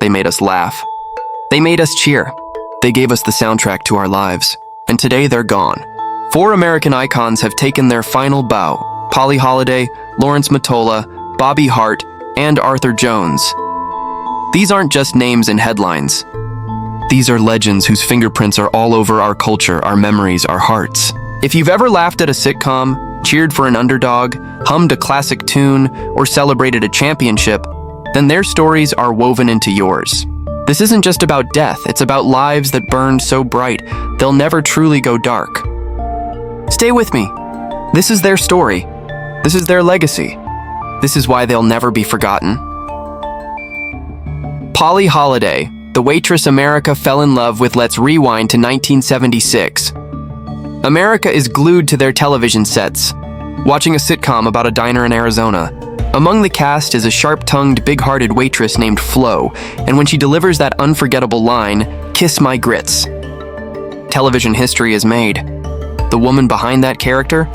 they made us laugh. They made us cheer. They gave us the soundtrack to our lives. And today they're gone. 4 American icons have taken their final bow: Polly Holliday, Lawrence Mottola, Bobby Hart, and Arthur Jones. These aren't just names in headlines. These are legends whose fingerprints are all over our culture, our memories, our hearts. If you've ever laughed at a sitcom, cheered for an underdog, hummed a classic tune, or celebrated a championship, then their stories are woven into yours. This isn't just about death, it's about lives that burned so bright, they'll never truly go dark. Stay with me. This is their story. This is their legacy. This is why they'll never be forgotten. Polly Holliday, the waitress America fell in love with. Let's rewind to 1976. America is glued to their television sets, watching a sitcom about a diner in Arizona. Among the cast is a sharp-tongued, big-hearted waitress named Flo, and when she delivers that unforgettable line, "Kiss my grits," television history is made. The woman behind that character?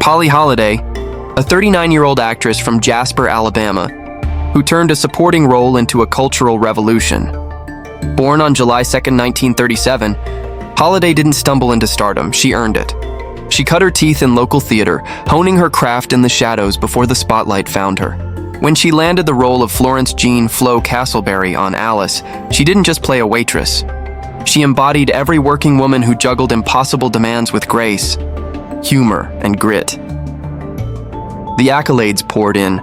Polly Holliday, a 39-year-old actress from Jasper, Alabama, who turned a supporting role into a cultural revolution. Born on July 2, 1937, Holliday didn't stumble into stardom, she earned it. She cut her teeth in local theater, honing her craft in the shadows before the spotlight found her. When she landed the role of Florence Jean Flo Castleberry on Alice, she didn't just play a waitress. She embodied every working woman who juggled impossible demands with grace, humor, and grit. The accolades poured in: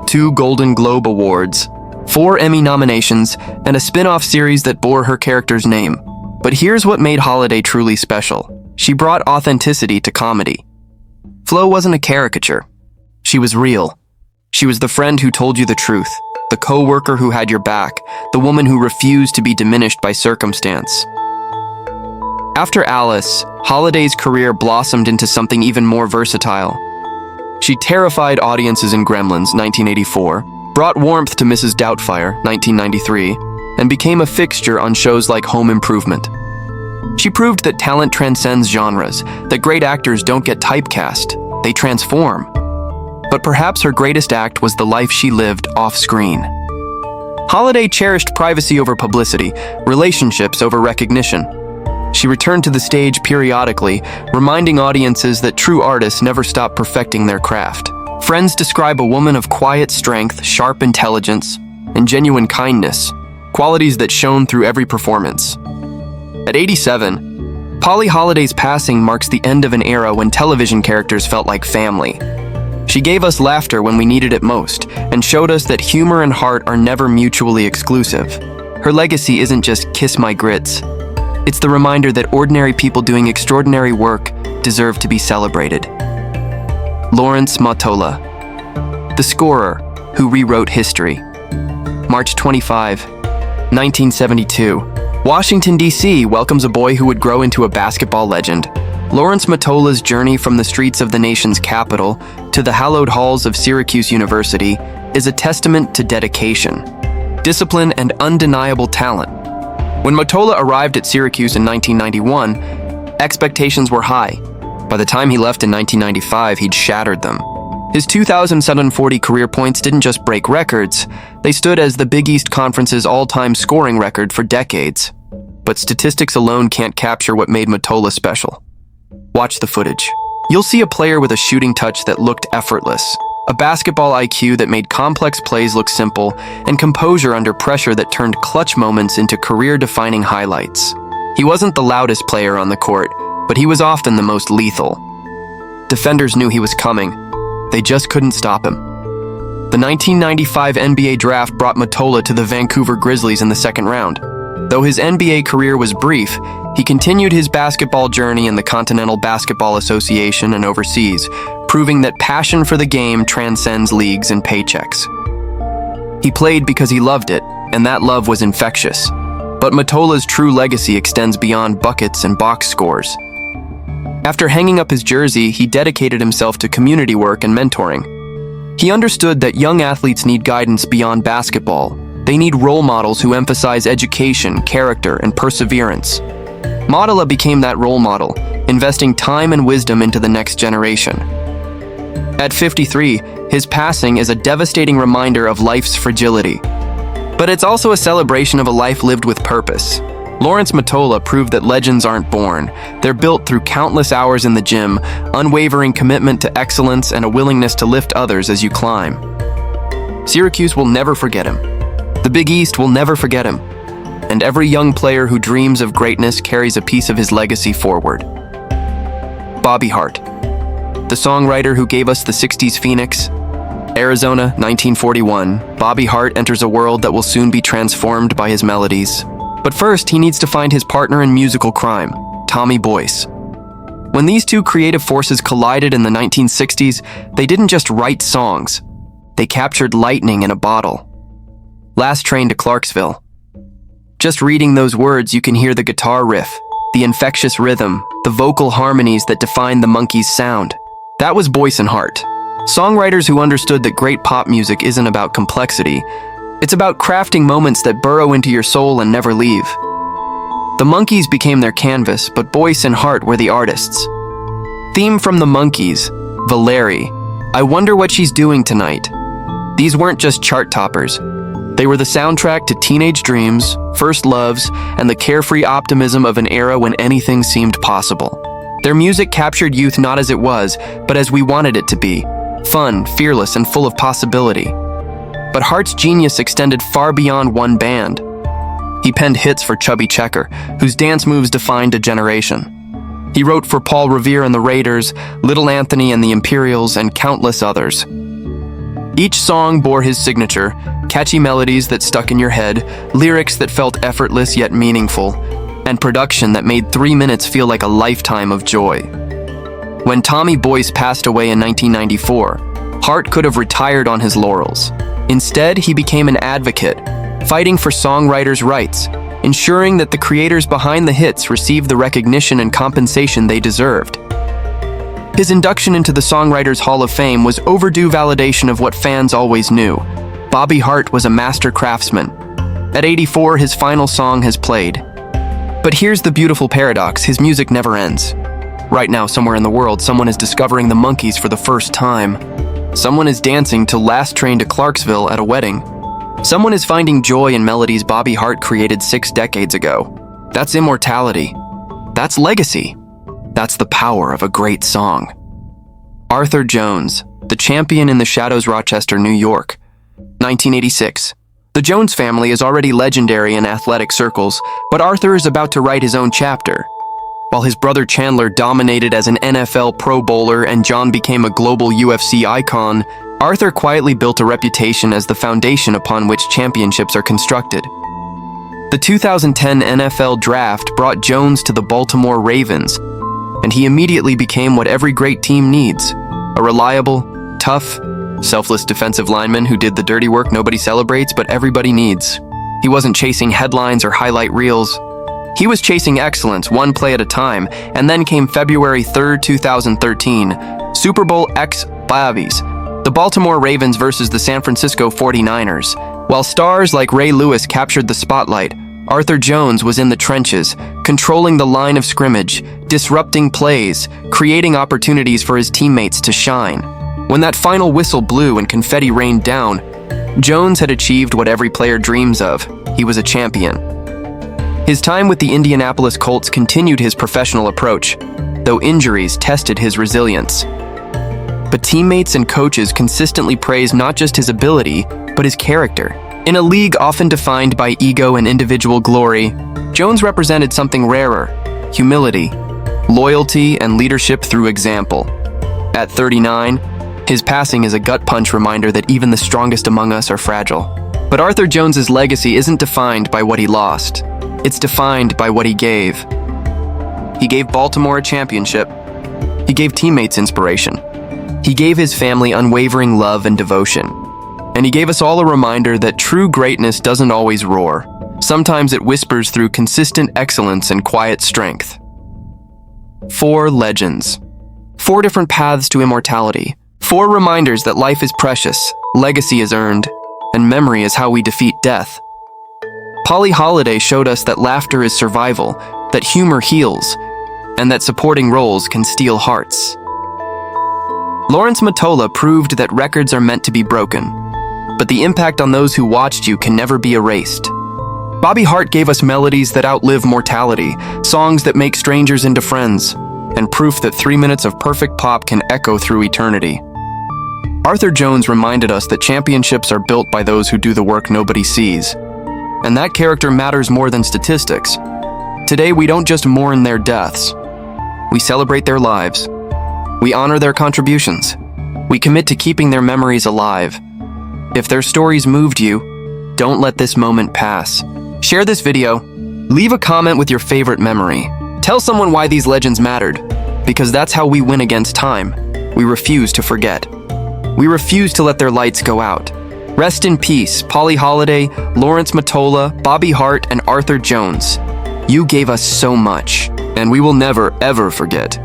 2 Golden Globe Awards, 4 Emmy nominations, and a spin-off series that bore her character's name. But here's what made Holliday truly special. She brought authenticity to comedy. Flo wasn't a caricature. She was real. She was the friend who told you the truth, the co-worker who had your back, the woman who refused to be diminished by circumstance. After Alice, Holliday's career blossomed into something even more versatile. She terrified audiences in Gremlins, 1984, brought warmth to Mrs. Doubtfire, 1993, and became a fixture on shows like Home Improvement. She proved that talent transcends genres, that great actors don't get typecast, they transform. But perhaps her greatest act was the life she lived off-screen. Holliday cherished privacy over publicity, relationships over recognition. She returned to the stage periodically, reminding audiences that true artists never stop perfecting their craft. Friends describe a woman of quiet strength, sharp intelligence, and genuine kindness, qualities that shone through every performance. At 87, Polly Holliday's passing marks the end of an era when television characters felt like family. She gave us laughter when we needed it most, and showed us that humor and heart are never mutually exclusive. Her legacy isn't just "kiss my grits." It's the reminder that ordinary people doing extraordinary work deserve to be celebrated. Lawrence Mottola, the scorer who rewrote history. March 25, 1972. Washington, D.C. welcomes a boy who would grow into a basketball legend. Lawrence Mottola's journey from the streets of the nation's capital to the hallowed halls of Syracuse University is a testament to dedication, discipline, and undeniable talent. When Mottola arrived at Syracuse in 1991, expectations were high. By the time he left in 1995, he'd shattered them. His 2,740 career points didn't just break records, they stood as the Big East Conference's all-time scoring record for decades. But statistics alone can't capture what made Mottola special. Watch the footage. You'll see a player with a shooting touch that looked effortless, a basketball IQ that made complex plays look simple, and composure under pressure that turned clutch moments into career-defining highlights. He wasn't the loudest player on the court, but he was often the most lethal. Defenders knew he was coming. They just couldn't stop him. The 1995 NBA draft brought Mottola to the Vancouver Grizzlies in the second round. Though his NBA career was brief, he continued his basketball journey in the Continental Basketball Association and overseas, proving that passion for the game transcends leagues and paychecks. He played because he loved it, and that love was infectious. But Mottola's true legacy extends beyond buckets and box scores. After hanging up his jersey, he dedicated himself to community work and mentoring. He understood that young athletes need guidance beyond basketball. They need role models who emphasize education, character, and perseverance. Mottola became that role model, investing time and wisdom into the next generation. At 53, his passing is a devastating reminder of life's fragility. But it's also a celebration of a life lived with purpose. Lawrence Mottola proved that legends aren't born. They're built through countless hours in the gym, unwavering commitment to excellence, and a willingness to lift others as you climb. Syracuse will never forget him. The Big East will never forget him. And every young player who dreams of greatness carries a piece of his legacy forward. Bobby Hart, the songwriter who gave us the 60s Phoenix. Arizona, 1941, Bobby Hart enters a world that will soon be transformed by his melodies. But first, he needs to find his partner in musical crime, Tommy Boyce. When these two creative forces collided in the 1960s, they didn't just write songs. They captured lightning in a bottle. Last Train to Clarksville. Just reading those words, you can hear the guitar riff, the infectious rhythm, the vocal harmonies that define the Monkees' sound. That was Boyce and Hart. Songwriters who understood that great pop music isn't about complexity. It's about crafting moments that burrow into your soul and never leave. The Monkees became their canvas, but Boyce and Hart were the artists. Theme from the Monkees, Valerie, I Wonder What She's Doing Tonight. These weren't just chart toppers. They were the soundtrack to teenage dreams, first loves, and the carefree optimism of an era when anything seemed possible. Their music captured youth not as it was, but as we wanted it to be. Fun, fearless, and full of possibility. But Hart's genius extended far beyond one band. He penned hits for Chubby Checker, whose dance moves defined a generation. He wrote for Paul Revere and the Raiders, Little Anthony and the Imperials, and countless others. Each song bore his signature, catchy melodies that stuck in your head, lyrics that felt effortless yet meaningful, and production that made 3 minutes feel like a lifetime of joy. When Tommy Boyce passed away in 1994, Hart could have retired on his laurels. Instead, he became an advocate, fighting for songwriters' rights, ensuring that the creators behind the hits received the recognition and compensation they deserved. His induction into the Songwriters Hall of Fame was overdue validation of what fans always knew. Bobby Hart was a master craftsman. At 84, his final song has played. But here's the beautiful paradox: his music never ends. Right now, somewhere in the world, someone is discovering the Monkees for the first time. Someone is dancing to Last Train to Clarksville at a wedding. Someone is finding joy in melodies Bobby Hart created 6 decades ago. That's immortality. That's legacy. That's the power of a great song. Arthur Jones, the champion in the Shadows, Rochester, New York. 1986. The Jones family is already legendary in athletic circles, but Arthur is about to write his own chapter. While his brother Chandler dominated as an NFL Pro Bowler and John became a global UFC icon, Arthur quietly built a reputation as the foundation upon which championships are constructed. The 2010 NFL Draft brought Jones to the Baltimore Ravens, and he immediately became what every great team needs: a reliable, tough, selfless defensive lineman who did the dirty work nobody celebrates but everybody needs. He wasn't chasing headlines or highlight reels. He was chasing excellence, one play at a time, and then came February 3rd, 2013, Super Bowl X Babies, the Baltimore Ravens versus the San Francisco 49ers. While stars like Ray Lewis captured the spotlight, Arthur Jones was in the trenches, controlling the line of scrimmage, disrupting plays, creating opportunities for his teammates to shine. When that final whistle blew and confetti rained down, Jones had achieved what every player dreams of. He was a champion. His time with the Indianapolis Colts continued his professional approach, though injuries tested his resilience. But teammates and coaches consistently praised not just his ability, but his character. In a league often defined by ego and individual glory, Jones represented something rarer: humility, loyalty, and leadership through example. At 39, his passing is a gut-punch reminder that even the strongest among us are fragile. But Arthur Jones's legacy isn't defined by what he lost. It's defined by what he gave. He gave Baltimore a championship. He gave teammates inspiration. He gave his family unwavering love and devotion. And he gave us all a reminder that true greatness doesn't always roar. Sometimes it whispers through consistent excellence and quiet strength. 4 legends. 4 different paths to immortality. 4 reminders that life is precious, legacy is earned, and memory is how we defeat death. Polly Holliday showed us that laughter is survival, that humor heals, and that supporting roles can steal hearts. Lawrence Mottola proved that records are meant to be broken. but the impact on those who watched you can never be erased. Bobby Hart gave us melodies that outlive mortality, songs that make strangers into friends, and proof that 3 minutes of perfect pop can echo through eternity. Arthur Jones reminded us that championships are built by those who do the work nobody sees, and that character matters more than statistics. Today, we don't just mourn their deaths. We celebrate their lives. We honor their contributions. We commit to keeping their memories alive. If their stories moved you, don't let this moment pass. Share this video. Leave a comment with your favorite memory. Tell someone why these legends mattered, because that's how we win against time. We refuse to forget. We refuse to let their lights go out. Rest in peace, Polly Holliday, Lawrence Mottola, Bobby Hart, and Arthur Jones. You gave us so much, and we will never, ever forget.